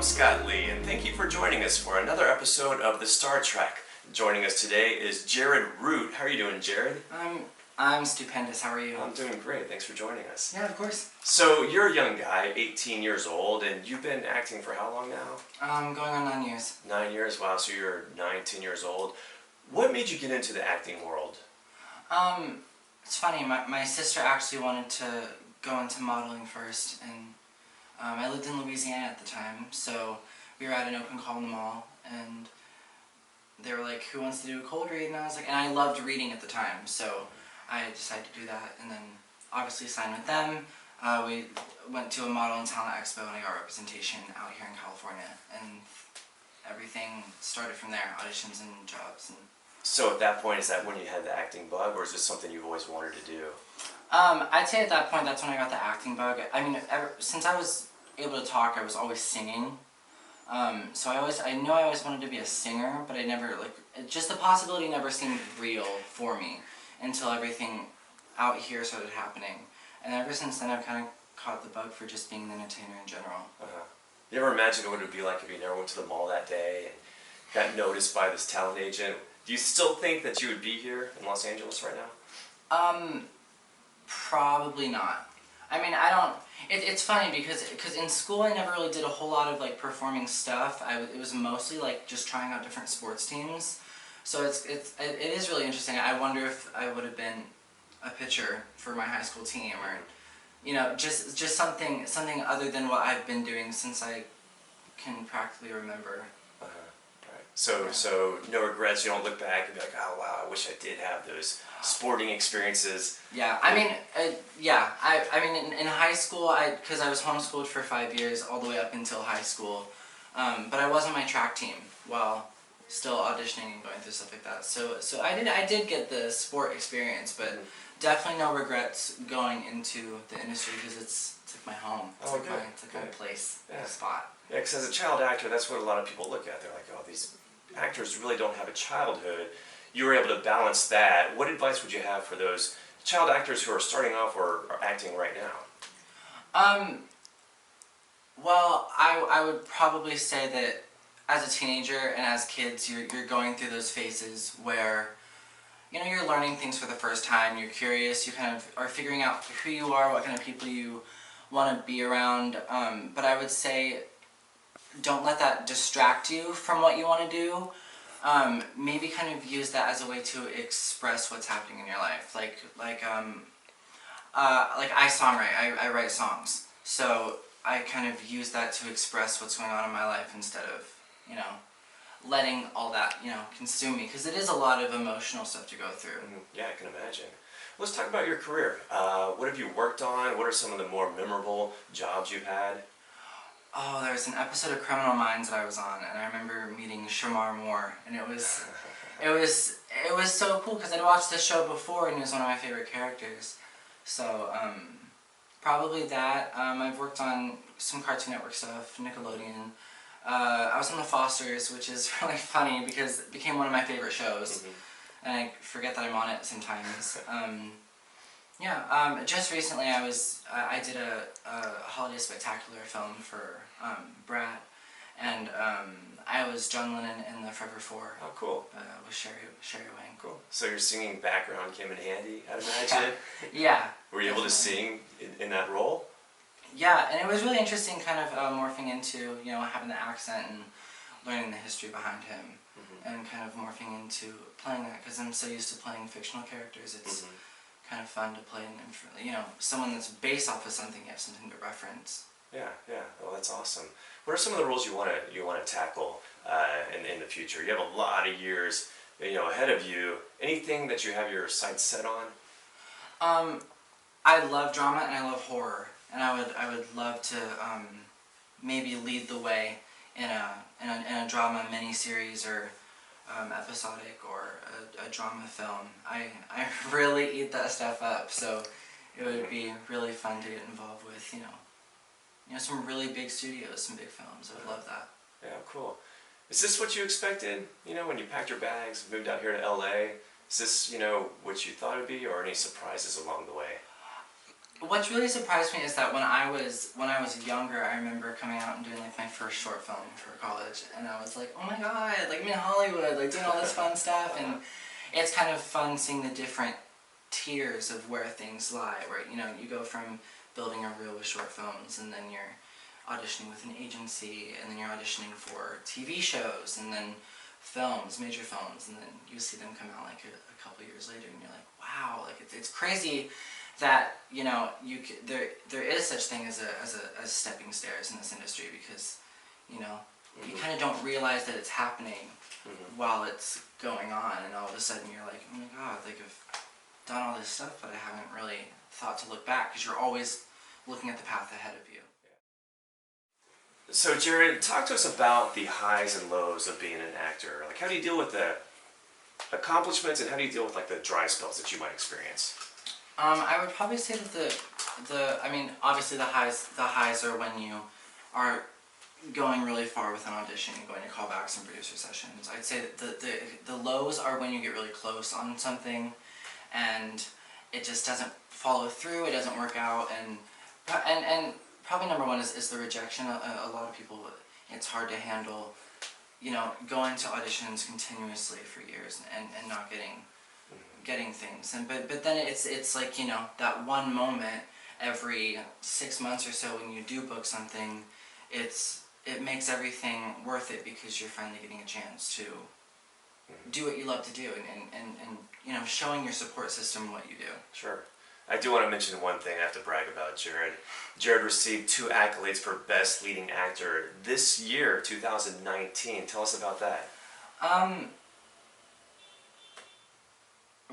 I'm Scott Lee, and thank you for joining us for another episode of the Star Trek. Joining us today is Jarid Root. How are you doing, Jarid? I'm stupendous. How are you? I'm doing great. Thanks for joining us. Yeah, of course. So you're a young guy, 18 years old, and you've been acting for how long now? Going on 9 years. 9 years? Wow, so you're 19 years old. What made you get into the acting world? It's funny. My sister actually wanted to go into modeling first, and I lived in Louisiana at the time, so we were at an open call in the mall, and they were like, "Who wants to do a cold read?" And I was like, and I loved reading at the time, so I decided to do that, and then obviously signed with them. We went to a model and talent expo, and I got representation out here in California, and everything started from there, auditions and jobs. And So at that point, is that when you had the acting bug, or is this something you've always wanted to do? I'd say at that point, that's when I got the acting bug. I mean, since I was able to talk, I was always singing. So I knew I always wanted to be a singer, but I never, just the possibility never seemed real for me until everything out here started happening. And ever since then, I've kind of caught the bug for just being an entertainer in general. You ever imagine what it would be like if you never went to the mall that day and got noticed by this talent agent? Do you still think that you would be here in Los Angeles right now? Probably not. I mean, I don't. It's funny because in school I never really did a whole lot of performing stuff. It was mostly just trying out different sports teams. So it is really interesting. I wonder if I would have been a pitcher for my high school team, or just something other than what I've been doing since I can practically remember. Right. So no regrets. You don't look back and be like, oh wow, I wish I did have those sporting experiences. Yeah, I mean, I mean, in high school, because I was homeschooled for 5 years, all the way up until high school, but I was on my track team while still auditioning and going through stuff like that. So I did get the sport experience, but definitely no regrets going into the industry because it's like my home. It's like my place, my spot. Yeah, because as a child actor, that's what a lot of people look at. They're like, oh, these actors really don't have a childhood. You were able to balance that. What advice would you have for those child actors who are starting off or are acting right now? Well, I would probably say that as a teenager and as kids, you're going through those phases where you're learning things for the first time. You're curious. You kind of are figuring out who you are, what kind of people you want to be around. But I would say, don't let that distract you from what you want to do. Maybe kind of use that as a way to express what's happening in your life. Like I songwrite. I write songs. So I kind of use that to express what's going on in my life instead of, letting all that, consume me. Because it is a lot of emotional stuff to go through. Yeah, I can imagine. Let's talk about your career. What have you worked on? What are some of the more memorable jobs you've had? Oh, there was an episode of Criminal Minds that I was on, and I remember meeting Shamar Moore, and it was so cool because I'd watched the show before, and he was one of my favorite characters. So probably that. I've worked on some Cartoon Network stuff, Nickelodeon. I was on The Fosters, which is really funny because it became one of my favorite shows, and I forget that I'm on it sometimes. Just recently I did a holiday spectacular film for Brat, and I was John Lennon in the Forever Four. Oh, cool. With Sherry Wang. Cool. So your singing background came in handy, I'd imagine? Yeah. Were you able to sing in that role? Yeah, and it was really interesting kind of morphing into, having the accent and learning the history behind him, and kind of morphing into playing that, because I'm so used to playing fictional characters. It's kind of fun to play someone that's based off of something. You have something to reference. Yeah. Well, that's awesome. What are some of the roles you want to tackle in the future? You have a lot of years, ahead of you. Anything that you have your sights set on? I love drama and I love horror, and I would love to maybe lead the way in a drama miniseries or episodic or a drama film. I really eat that stuff up, so it would be really fun to get involved with, some really big studios, some big films. I would love that. Yeah, cool. Is this what you expected, when you packed your bags, moved out here to LA? Is this, what you thought it would be, or any surprises along the way? What's really surprised me is that when I was younger, I remember coming out and doing like my first short film for college, and I was like, oh my god, like I'm in Hollywood, like doing all this fun stuff, and it's kind of fun seeing the different tiers of where things lie. Where you go from building a reel with short films, and then you're auditioning with an agency, and then you're auditioning for TV shows, and then films, major films, and then you see them come out like a couple years later, and you're like, wow, like it's crazy that there is such thing as stepping stairs in this industry, because you kind of don't realize that it's happening while it's going on, and all of a sudden you're like, oh my god, like I've done all this stuff, but I haven't really thought to look back, because you're always looking at the path ahead of you. So Jared, talk to us about the highs and lows of being an actor. Like, how do you deal with the accomplishments, and how do you deal with like the dry spells that you might experience? I would probably say that obviously the highs are when you are going really far with an audition and going to callbacks and producer sessions. I'd say that the lows are when you get really close on something and it just doesn't follow through, it doesn't work out, and probably number one is the rejection. A lot of people, it's hard to handle, going to auditions continuously for years and not getting things, but then it's like that one moment every 6 months or so when you do book something, it makes everything worth it, because you're finally getting a chance to do what you love to do, and showing your support system what you do. Sure. I do want to mention one thing I have to brag about Jared. Jared received 2 accolades for Best Leading Actor this year, 2019. Tell us about that.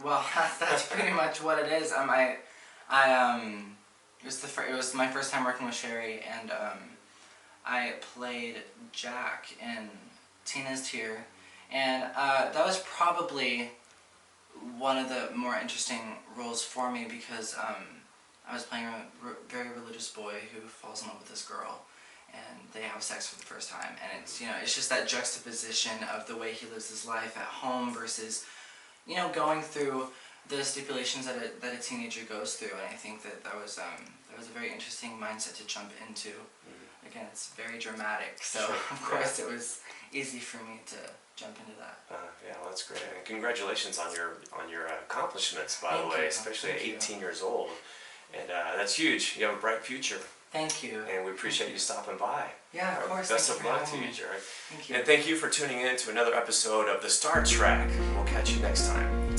Well, that's pretty much what it is. It was my first time working with Sherry, and I played Jack in Tina's Tier, and that was probably one of the more interesting roles for me, because I was playing a very religious boy who falls in love with this girl, and they have sex for the first time, and it's just that juxtaposition of the way he lives his life at home versus going through the stipulations that a teenager goes through. And I think that was a very interesting mindset to jump into. Again, it's very dramatic, so Sure. of course it was easy for me to jump into that. Yeah, well, that's great. And congratulations on your accomplishments, by the Thank way, you. especially Thank at you. 18 years old. And that's huge. You have a bright future, Thank you. and we appreciate you stopping by. Yeah, of course. Best Thank of you for luck to having you, me. Jared. Thank you. And thank you for tuning in to another episode of The Star Trek. We'll catch you next time.